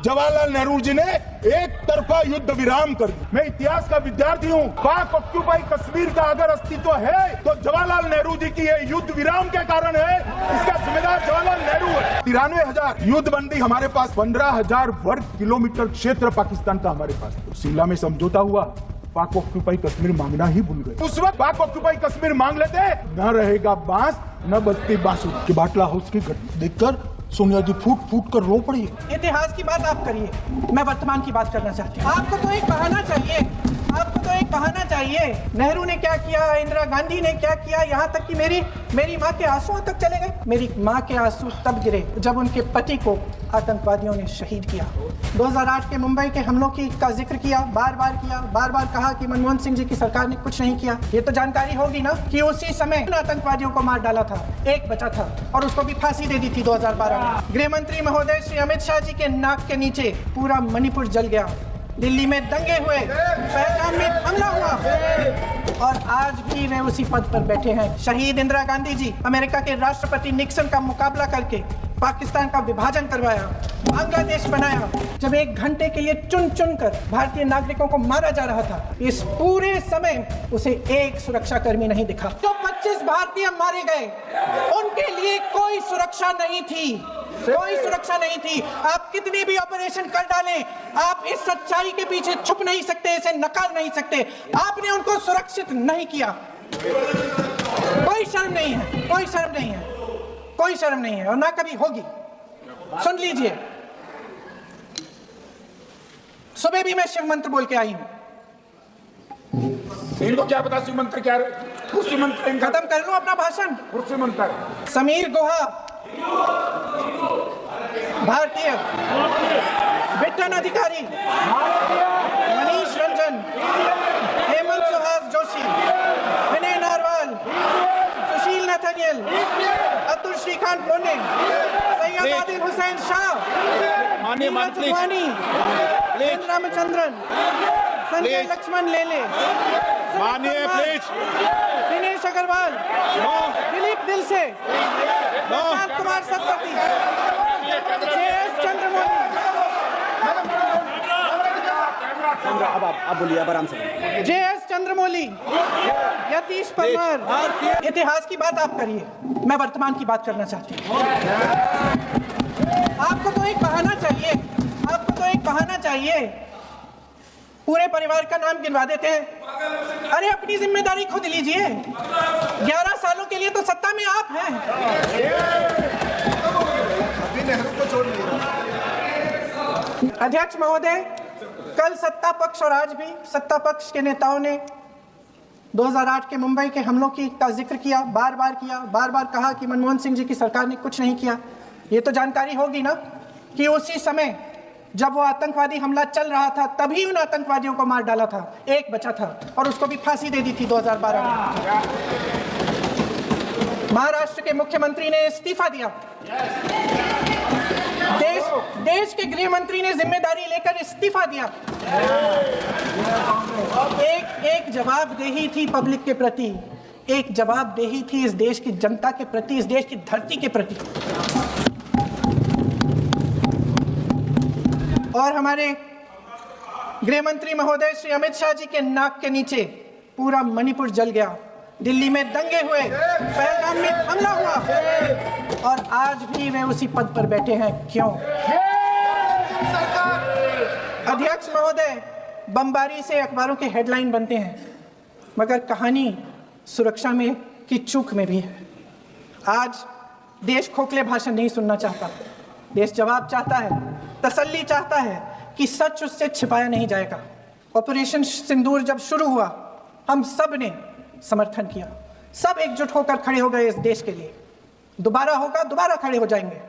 जवाहरलाल नेहरू जी ने एक तरफा युद्ध विराम कर दिया। मैं इतिहास का विद्यार्थी हूँ। पाक ऑक्यूपाई कश्मीर का अगर अस्तित्व है तो जवाहरलाल नेहरू जी की ये युद्ध विराम के कारण है। इसका जिम्मेदार जवाहरलाल नेहरू है। 93,000 युद्धबंदी हमारे पास, 15,000 वर्ग किलोमीटर क्षेत्र पाकिस्तान का हमारे पास। तो शिमला में समझौता हुआ, पाक ऑक्यूपाई कश्मीर मांगना ही भूल गए। उस वक्त पाक ऑक्यूपाई कश्मीर मांग लेते, न रहेगा बांस न बजती बांसुरी। कि बाटला हाउस की घटना देखकर सोनिया जी फूट फूट कर रो पड़ी। इतिहास की बात आप करिए, मैं वर्तमान की बात करना चाहती हूँ। आपको तो एक बहाना चाहिए, आपको तो एक बहाना चाहिए। नेहरू ने क्या किया, इंदिरा गांधी ने क्या किया, यहाँ तक कि मेरी माँ के आंसुओं तक चले गए। मेरी माँ के आंसू तब गिरे जब उनके पति को आतंकवादियों ने शहीद किया। 2008 के मुंबई के हमलों का जिक्र किया, बार बार कहा कि मनमोहन सिंह जी की सरकार ने कुछ नहीं किया। ये तो जानकारी होगी ना कि उसी समय आतंकवादियों को मार डाला था, एक बचा था और उसको भी फांसी दे दी थी 2012 में। गृह मंत्री महोदय श्री अमित शाह जी के नाक के नीचे पूरा मणिपुर जल गया। दिल्ली में दंगे हुए, पहलगाम में हमला हुआ और आज भी वे उसी पद पर बैठे हैं। शहीद इंदिरा गांधी जी अमेरिका के राष्ट्रपति निक्सन का मुकाबला करके पाकिस्तान का विभाजन करवाया, बांग्लादेश बनाया। जब 1 घंटे के लिए चुन कर भारतीय नागरिकों को मारा जा रहा था, इस पूरे समय उसे एक सुरक्षाकर्मी नहीं दिखा। जो 25 भारतीय मारे गए, उनके लिए कोई सुरक्षा नहीं थी, कोई सुरक्षा नहीं थी। आप कितनी भी ऑपरेशन कर डालें, आप इस सच्चाई के पीछे छुप नहीं सकते, इसे नकार नहीं सकते। आपने उनको सुरक्षित नहीं किया। कोई शर्म नहीं है, कोई शर्म नहीं है, कोई शर्म नहीं है और ना कभी होगी। सुन लीजिए, सुबह भी मैं शिव मंत्र बोल के आई हूं। इनको क्या पता शिव मंत्र क्या? शिव मंत्र खत्म कर लूं अपना भाषण। शिव मंत्र समीर गुहा भारतीय, बिट्टन अधिकारी, मनीष रंजन, हेमंत सुहास जोशी, विनय नारवाल, सुशील नथनियल, अतुल श्रीकांत पोने, सैयद आदिल हुसैन शाह, नीरज वानी, रामचंद्रन, संजय लक्ष्मण लेले, दिनेश अग्रवाल, दिलीप दिल से, प्रशांत कुमार सतपथी, JS चंद्रमौली। अब बोलिए, अब आराम से। JS चंद्रमौली, यतीश परमार। इतिहास की बात आप करिए, मैं वर्तमान की बात करना चाहती हूँ। आपको तो एक बहाना चाहिए, आपको तो एक बहाना चाहिए। पूरे परिवार का नाम गिनवा देते हैं। अरे अपनी जिम्मेदारी खुद लीजिए। 11 सालों के लिए तो सत्ता में आप हैं। अध्यक्ष महोदय, कल सत्ता पक्ष और आज भी सत्ता पक्ष के नेताओं ने 2008 के मुंबई के हमलों का जिक्र किया, बार बार कहा कि मनमोहन सिंह जी की सरकार ने कुछ नहीं किया। ये तो जानकारी होगी ना कि उसी समय जब वो आतंकवादी हमला चल रहा था, तभी उन आतंकवादियों को मार डाला था, एक बचा था और उसको भी फांसी दे दी थी 2012 में। महाराष्ट्र के मुख्यमंत्री ने इस्तीफा दिया। देश के गृह मंत्री ने जिम्मेदारी लेकर इस्तीफा दिया। एक जवाबदेही थी पब्लिक के प्रति, एक जवाबदेही थी इस देश की जनता के प्रति, इस देश की धरती के प्रति। और हमारे गृह मंत्री महोदय श्री अमित शाह जी के नाक के नीचे पूरा मणिपुर जल गया। दिल्ली में दंगे हुए, पहलगाम में हमला हुआ और आज भी वे उसी पद पर बैठे हैं। क्यों? अध्यक्ष महोदय, बमबारी से अखबारों के हेडलाइन बनते हैं, मगर कहानी सुरक्षा में की चूक में भी है। आज देश खोखले भाषण नहीं सुनना चाहता, देश जवाब चाहता है, तसल्ली चाहता है कि सच उससे छिपाया नहीं जाएगा। ऑपरेशन सिंदूर जब शुरू हुआ, हम सब ने समर्थन किया, सब एकजुट होकर खड़े हो गए इस देश के लिए। दोबारा होगा, दोबारा खड़े हो जाएंगे।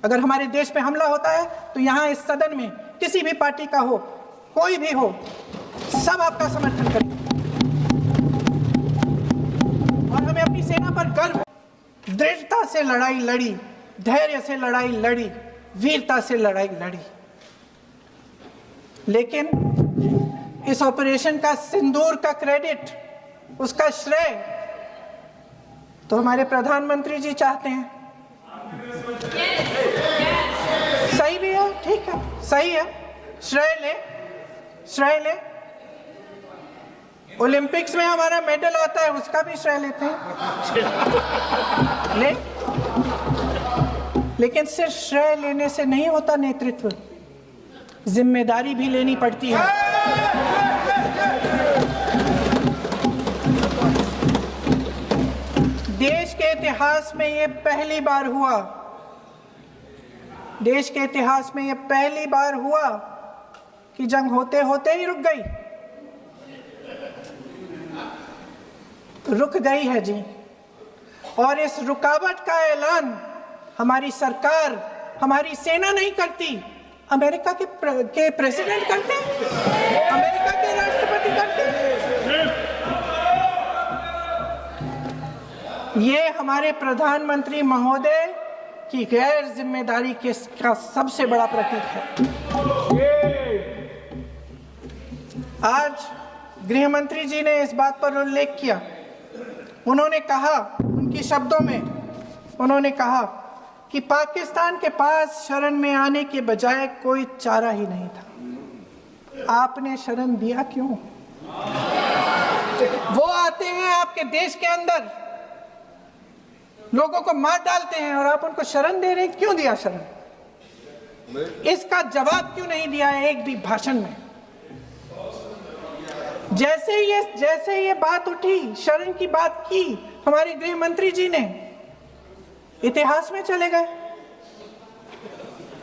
अगर हमारे देश पे हमला होता है तो यहाँ इस सदन में किसी भी पार्टी का हो, कोई भी हो, सब आपका समर्थन करेंगे। और हमें अपनी सेना पर गर्व है। दृढ़ता से लड़ाई लड़ी, धैर्य से लड़ाई लड़ी, वीरता से लड़ाई लड़ी। लेकिन इस ऑपरेशन का सिंदूर का क्रेडिट, उसका श्रेय तो हमारे प्रधानमंत्री जी चाहते हैं। सही भी है, ठीक है, सही है, श्रेय ले, श्रेय ले। ओलंपिक्स में हमारा मेडल आता है, उसका भी श्रेय लेते हैं, ले। लेकिन सिर्फ श्रेय लेने से नहीं होता नेतृत्व, जिम्मेदारी भी लेनी पड़ती है। देश के इतिहास में ये पहली बार हुआ, देश के इतिहास में ये पहली बार हुआ कि जंग होते होते ही रुक गई, रुक गई है जी। और इस रुकावट का ऐलान हमारी सरकार, हमारी सेना नहीं करती, अमेरिका के प्रेसिडेंट करते हैं, अमेरिका के राष्ट्रपति करते हैं। ये हमारे प्रधानमंत्री महोदय की गैर जिम्मेदारी का सबसे बड़ा प्रतीक है। आज गृह मंत्री जी ने इस बात पर उल्लेख किया, उन्होंने कहा, उनके शब्दों में उन्होंने कहा कि पाकिस्तान के पास शरण में आने के बजाय कोई चारा ही नहीं था। आपने शरण दिया क्यों? वो आते हैं आपके देश के अंदर, लोगों को मार डालते हैं और आप उनको शरण दे रहे हैं। क्यों दिया शरण? इसका जवाब क्यों नहीं दिया है एक भी भाषण में? जैसे ये बात उठी, शरण की बात की, हमारे गृह मंत्री जी ने इतिहास में चले गए।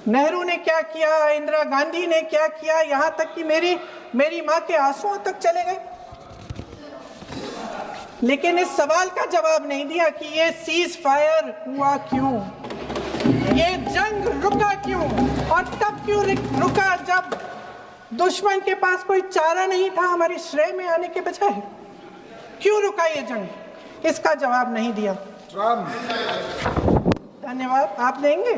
नेहरू ने क्या किया, इंदिरा गांधी ने क्या किया, यहां तक कि मेरी मां के आंसुओं तक चले गए। लेकिन इस सवाल का जवाब नहीं दिया कि ये सीज फायर हुआ क्यों, ये जंग रुका क्यों, और तब क्यों रुका जब दुश्मन के पास कोई चारा नहीं था हमारे श्रेय में आने के बजाय। क्यों रुका ये जंग? इसका जवाब नहीं दिया। धन्यवाद। आप देंगे?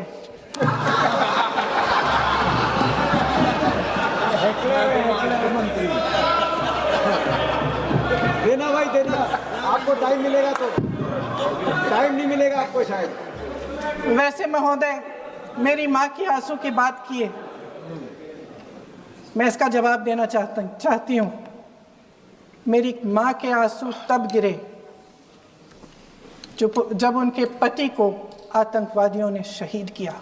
देना भाई देना, आपको टाइम मिलेगा तो, टाइम नहीं मिलेगा आपको शायद। वैसे महोदय, मेरी माँ की आंसू की बात किए, मैं इसका जवाब देना चाहती हूँ। मेरी माँ के आंसू तब गिरे जब उनके पति को आतंकवादियों ने शहीद किया।